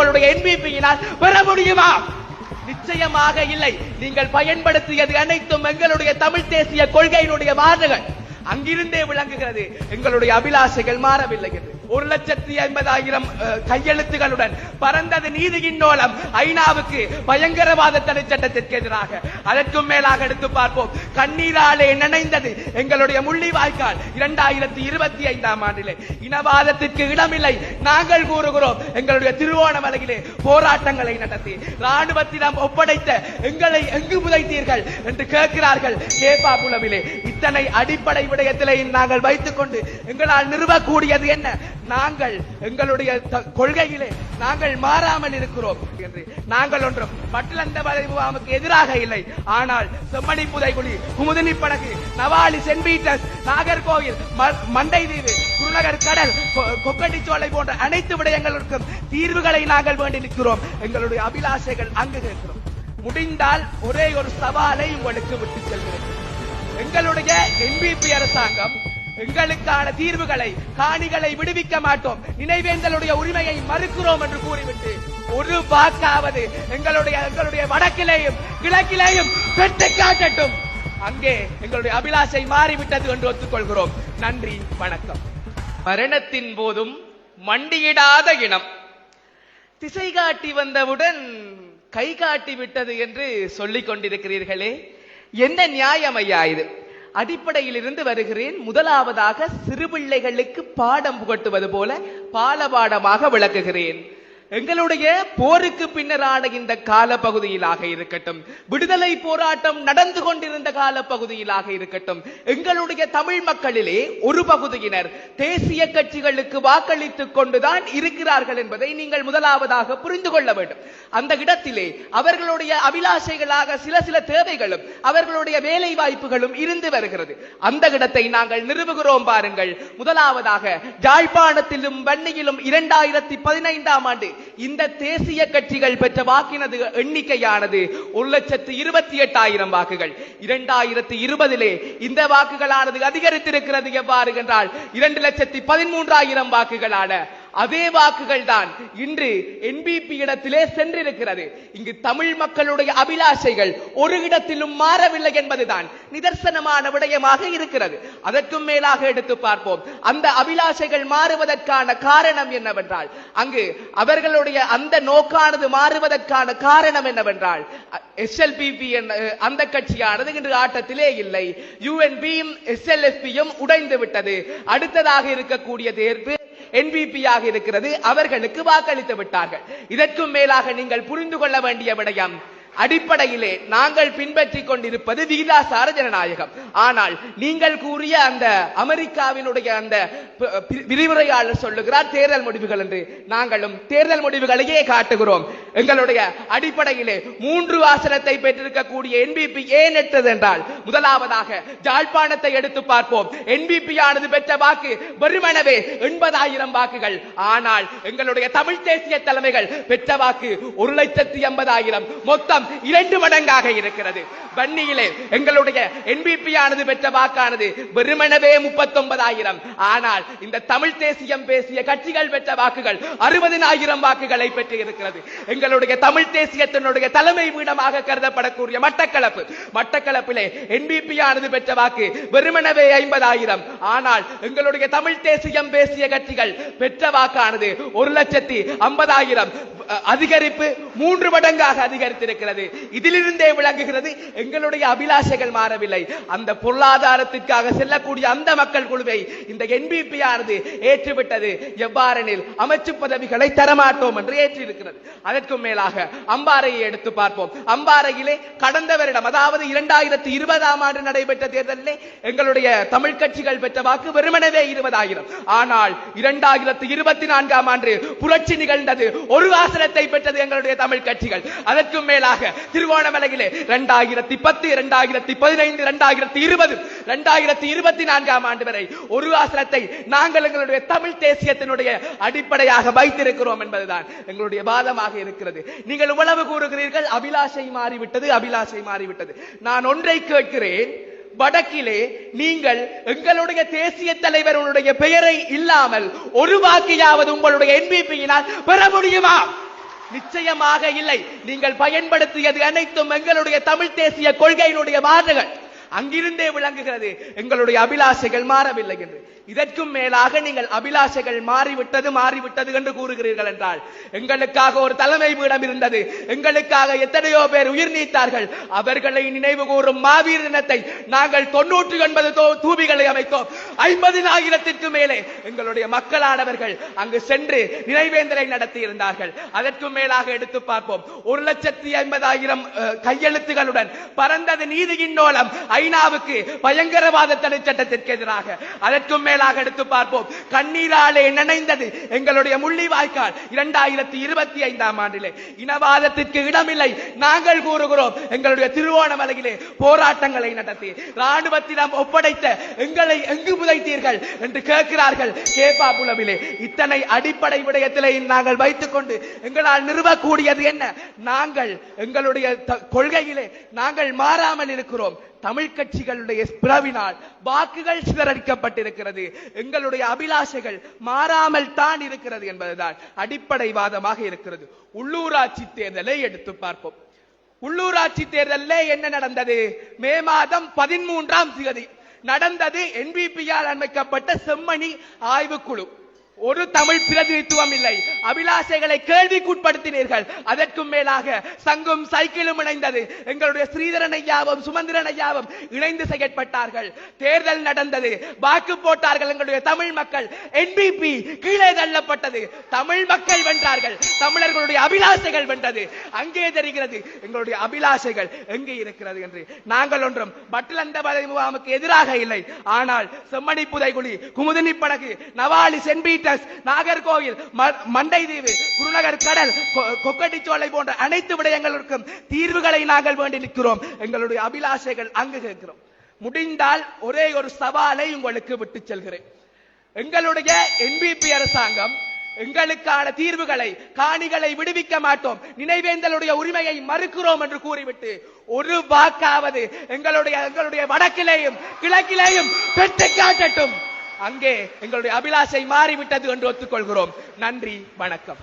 உங்களுடைய என்பிபியினால் பெற முடியுமா? நிச்சயமாக இல்லை. நீங்கள் பயன்படுத்தியது அனைத்தும் எங்களுடைய தமிழ் தேசிய கொள்கையினுடைய மாறுகள். அங்கிருந்தே விளங்குகிறது எங்களுடைய அபிலாஷைகள் மாறவில்லை என்று. 1,50,000 கையெழுத்துகளுடன் பறந்தது நீதியின் மூலம் ஐநாவுக்கு பயங்கரவாத தடை சட்டத்திற்கு எதிராக. அதற்கும் மேலாக எடுத்து பார்ப்போம், கண்ணீராலே நினைந்தது எங்களுடைய முள்ளிவாய்க்கால் 2025ஆம் ஆண்டிலே. இனவாதத்திற்கு இடமில்லை நாங்கள் கூறுகிறோம். எங்களுடைய திருவோணமலையிலே போராட்டங்களை நடத்தி ராணுவத்திடம் ஒப்படைத்த எங்களை எங்கு புதைத்தீர்கள் என்று கேட்கிறார்கள் கேப்பாபுலவிலே. இத்தனை அடிப்படை விடயத்திலே நாங்கள் வைத்துக் கொண்டு எங்களால் நிறுவக்கூடியது என்ன? நாங்கள் எங்களுடைய கொள்கையிலே நாங்கள் மாறாமல் இருக்கிறோம் என்று. நாங்கள் ஒன்றும் பட்டிலந்த முகாமுக்கு எதிராக இல்லை. ஆனால் செம்மணி புதைகுழி, குமுதினி படகு, நவாலி, சென்ட் பீட்டர்ஸ், நாகர்கோவில், மண்டைதீவு, குருநகர் கடல், கொக்கட்டிச்சோலை போன்ற அனைத்து விடயங்களுக்கும் தீர்வுகளை நாங்கள் வேண்டி நிற்கிறோம். எங்களுடைய அபிலாஷைகள் அங்கு கேட்கிறோம். முடிந்தால் ஒரே ஒரு சவாலை உங்களுக்கு விட்டு செல்கிறேன். எங்களுடைய என்பிபி அரசாங்கம் எங்களுக்கான தீர்வுகளை, காணிகளை விடுவிக்க மாட்டோம், நினைவேந்தலுடைய உரிமையை மறுக்கிறோம் என்று கூறிவிட்டு ஒரு வாக்காவது எங்களுடைய வடக்கிலேயும் கிழக்கிலேயும் பெற்று காட்டட்டும். அங்கே எங்களுடைய அபிலாஷை மாறிவிட்டது என்று ஒத்துக்கொள்கிறோம். நன்றி, வணக்கம். மரணத்தின் போதும் மண்டியிடாத இனம் திசை காட்டி வந்தவுடன் கை காட்டி விட்டது என்று சொல்லிக் கொண்டிருக்கிறீர்களே, என்ன நியாயம் ஐயா இது? அடிப்படையில் இருந்து வருகிறேன். முதலாவதாக சிறுபிள்ளைகளுக்கு பாடம் புகட்டுவது போல பாடமாக விளக்குகிறேன். எங்களுடைய போருக்கு பின்னரான இந்த கால பகுதியிலாக இருக்கட்டும், விடுதலை போராட்டம் நடந்து கொண்டிருந்த கால பகுதியிலாக இருக்கட்டும், எங்களுடைய தமிழ் மக்களிலே ஒரு பகுதியினர் தேசிய கட்சிகளுக்கு வாக்களித்துக் கொண்டுதான் இருக்கிறார்கள் என்பதை நீங்கள் முதலாவதாக புரிந்து கொள்ள வேண்டும். அந்த இடத்திலே அவர்களுடைய அபிலாஷைகளாக சில தேவைகளும் அவர்களுடைய வேலை வாய்ப்புகளும் இருந்து வருகிறது. அந்த இடத்தை நாங்கள் நிறுவுகிறோம் பாருங்கள். முதலாவதாக யாழ்ப்பாணத்திலும் வன்னியிலும் 2015ஆம் ஆண்டு இந்த தேசிய கட்சிகள் பெற்ற வாக்கினது எண்ணிக்கையானது 1,28,000 வாக்குகள். 2020 இந்த வாக்குகளானது அதிகரித்திருக்கிறது. எவ்வாறு என்றால் 2,13,000 வாக்குகளான அதே வாக்குகள் தான் இன்று என்பிபி இடத்திலே சென்றிருக்கிறது. இங்கு தமிழ் மக்களுடைய அபிலாஷைகள் ஒரு இடத்திலும் மாறவில்லை என்பதுதான் நிதர்சனமான விடயமாக இருக்கிறது. அதற்கும் மேலாக எடுத்து பார்ப்போம், அந்த அபிலாஷைகள் மாறுவதற்கான காரணம் என்னவென்றால், அங்கு அவர்களுடைய அந்த நோக்கானது மாறுவதற்கான காரணம் என்னவென்றால், SLPP அந்த கட்சியானது இன்று ஆட்டத்திலே இல்லை. UNPயும் SLFPயும் உடைந்து விட்டது. அடுத்ததாக இருக்கக்கூடிய தேர்வு என்பிபி ஆக இருக்கிறது. அவர்களுக்கு வாக்களித்து விட்டார்கள். இதற்கும் மேலாக நீங்கள் புரிந்து கொள்ள வேண்டிய விடயம், அடிப்படையிலே நாங்கள் பின்பற்றிக் கொண்டிருப்பது விகிதாசார ஜனநாயகம். ஆனால் நீங்கள் கூறிய அந்த அமெரிக்காவினுடைய அந்த விரிவுரையாளர் சொல்லுகிறார் தேர்தல் முடிவுகள் என்று. நாங்களும் தேர்தல் முடிவுகளையே காட்டுகிறோம். எங்களுடைய அடிப்படையிலே 3 ஆசனத்தை பெற்றிருக்கக்கூடிய என்பிபி ஏன் எட்டது என்றால், முதலாவதாக யாழ்ப்பாணத்தை எடுத்து பார்ப்போம். என்பிபி ஆனது பெற்ற வாக்கு வெறுமனவே 80,000 வாக்குகள். ஆனால் எங்களுடைய தமிழ் தேசிய தலைமைகள் பெற்ற வாக்கு 1,80,000, மொத்தம் 2 மடங்காக இருக்கிறது. வன்னியிலே எங்களுடைய என்பிபி ஆனது பெற்ற வாக்கானது வெறுமனவே 39,000. ஆனால் இந்த தமிழ் தேசியம் பேசிய கட்சிகள் பெற்ற வாக்குகள் 60,000 வாக்குகளை பெற்று இருக்கிறது. எங்களுடைய தமிழ் தேசியத்தினுடைய தலைமை பீடமாக கருதப்படக்கூடிய மட்டக்களப்பிலே என்பிபி ஆனது பெற்ற வாக்கு வெறுமனவே 50,000. ஆனால் எங்களுடைய தமிழ் தேசியம் பேசிய கட்சிகள் பெற்ற வாக்கானது 1,50,000. அதிகரிப்பு 3 மடங்காக அதிகரித்திருக்கிறது. இதிலிருந்தே விளங்குகிறது எங்களுடைய அபிலாஷைகள் மாறவில்லை. அந்த பொருளாதாரத்திற்காக செல்லக்கூடிய அந்த மக்கள் குழுவை இந்த என்பிபி ஆனது ஏற்றுவிட்டது. எவ்வாறெனில் அமைச்சு பதவிகளை தரமாட்டோம் என்று ஏற்றிருக்கிறது. அதற்கும் மேலாக அம்பாறையை எடுத்து பார்ப்போம். அம்பாறையிலே கடந்த வருடம், அதாவது 2020ஆம் ஆண்டு நடைபெற்ற தேர்தலிலே எங்களுடைய தமிழ் கட்சிகள் பெற்ற வாக்கு வெறுமனவே 20,000. ஆனால் 2024ஆம் ஆண்டு புரட்சி நிகழ்ந்தது. ஒரு ஆசனத்தை பெற்றது எங்களுடைய தமிழ் கட்சிகள். அதற்கும் மேலாக திருவோணமலையிலே 2010, 2015, 2020, 2024ஆம் ஆண்டு வரை ஒரு ஆசனத்தை நாங்கள் எங்களுடைய தமிழ் தேசியத்தினுடைய அடிப்படையாக வைத்திருக்கிறோம் என்பதுதான் எங்களுடைய வாதமாக இருக்கிறது. நீங்கள் உளவு கூறுகிறீர்கள் அபிலாஷை மாறிவிட்டது. நான் ஒன்றை கேட்கிறேன், வடக்கிலே நீங்கள் எங்களுடைய தேசிய தலைவருடைய பெயரை இல்லாமல் ஒரு வாக்கையாவது உங்களுடைய என்பிபியினால் பெற முடியுமா? நிச்சயமாக இல்லை. நீங்கள் பயன்படுத்தியது அனைத்தும் எங்களுடைய தமிழ் தேசிய கொள்கையினுடைய வார்த்தைகள். அங்கிருந்தே விளங்குகிறது எங்களுடைய அபிலாஷைகள் மாறவில்லை என்று. இதற்கும் மேலாக நீங்கள் அபிலாஷைகள் மாறிவிட்டது என்று கூறுகிறீர்கள் என்றால், எங்களுக்காக ஒரு தலைமை பீடம் இருந்தது, எங்களுக்காக எத்தனையோ பேர் உயிர் நீத்தார்கள். அவர்களை நினைவு கூறும் மாவீர தினத்தை நாங்கள் 99 தூபிகளை அமைத்தோம். 50,000 மேலே எங்களுடைய மக்களானவர்கள் அங்கு சென்று நினைவேந்தலை நடத்தி இருந்தார்கள். அதற்கும் மேலாக எடுத்து பார்ப்போம். 1,50,000 கையெழுத்துகளுடன் பறந்தது நீதியின் நோலம் ஐநாவுக்கு பயங்கரவாத தடை சட்டத்திற்கு எதிராக. அதற்கும் மேலாக எடுத்து பார்ப்போம். கண்ணீராலே நனைந்தது எங்களுடைய முள்ளிவாய்க்கால் 2025ஆம் ஆண்டிலே. இனவாதத்திற்கு இடமில்லை நாங்கள் கூறுகிறோம். எங்களுடைய திருவோணமலையிலே போராட்டங்களை நடத்தி ராணுவத்திடம் ஒப்படைத்த எங்களை எங்கு புதைத்தீர்கள் என்று கேட்கிறார்கள் கேப்பாபுலவிலே. இத்தனை அடிப்படை விடயத்திலே நாங்கள் வைத்துக் கொண்டு எங்களால் நிறுவக்கூடியது என்ன? நாங்கள் எங்களுடைய கொள்கையிலே நாங்கள் மாறாமல் இருக்கிறோம். தமிழ் கட்சிகளுடைய பிளவினால் வாக்குகள் சிதறடிக்கப்பட்டிருக்கிறது. எங்களுடைய அபிலாஷைகள் மாறாமல் தான் இருக்கிறது என்பதுதான் அடிப்படை வாதமாக இருக்கிறது. உள்ளூராட்சி தேர்தலை எடுத்து பார்ப்போம். உள்ளூராட்சி தேர்தலில் என்ன நடந்தது? மே மாதம் 13ஆம் தேதி நடந்தது. என்பிபியால் அமைக்கப்பட்ட செம்மணி ஆய்வுக்குழு. ஒரு தமிழ் பிரதிநிதித்துவம் இல்லை. அபிலாஷைகளை கேள்விக்குட்படுத்தினீர்கள். அதற்கும் மேலாக சங்கும் சைக்கிளும் இணைந்தது. எங்களுடைய ஸ்ரீதரன் ஐயாவும் சுமந்திரன் ஐயாவும் இணைந்து செயற்பட்டார்கள். தேர்தல் நடந்தது. வாக்கு போட்டார்கள் எங்களுடைய தமிழ் மக்கள். என்பிபி கீழே தள்ளப்பட்டது. தமிழ் மக்கள் வென்றார்கள். தமிழர்களுடைய அபிலாஷைகள் வென்றது. அங்கே தெரிகிறது எங்களுடைய அபிலாஷைகள் எங்கே இருக்கிறது என்று. நாங்கள் ஒன்றும் பட்டிலந்த முகாமுக்கு எதிராக இல்லை. ஆனால் செம்மணி புதைகுழி, குமுதினி படகு, நவாலி, சென்ட் பீட்டர்ஸ், நாகர்கோவில், மண்டைதீவு, குருநகர் கடல், கொக்கட்டிச்சோலை போன்ற அனைத்து விடயங்களுக்கும் தீர்வுகளை நாங்கள் வேண்டி நிற்கிறோம். எங்களுடைய அபிலாஷைகள் அங்கு கேட்கிறோம். முடிந்தால் ஒரே ஒரு சவாலை உங்களுக்கு விட்டு செல்கிறேன். எங்களுடைய என்பிபி அரசாங்கம் எங்களுக்கான தீர்வுகளை, காணிகளை விடுவிக்க மாட்டோம், நினைவேந்தலுடைய உரிமையை மறுக்கிறோம் என்று கூறிவிட்டு ஒரு வாக்காவது எங்களுடைய வடக்கிலேயும் கிழக்கிலேயும் பெற்று காட்டட்டும். அங்கே எங்களுடைய அபிலாஷை மாறிவிட்டது என்று ஒத்துக்கொள்கிறோம். நன்றி, வணக்கம்.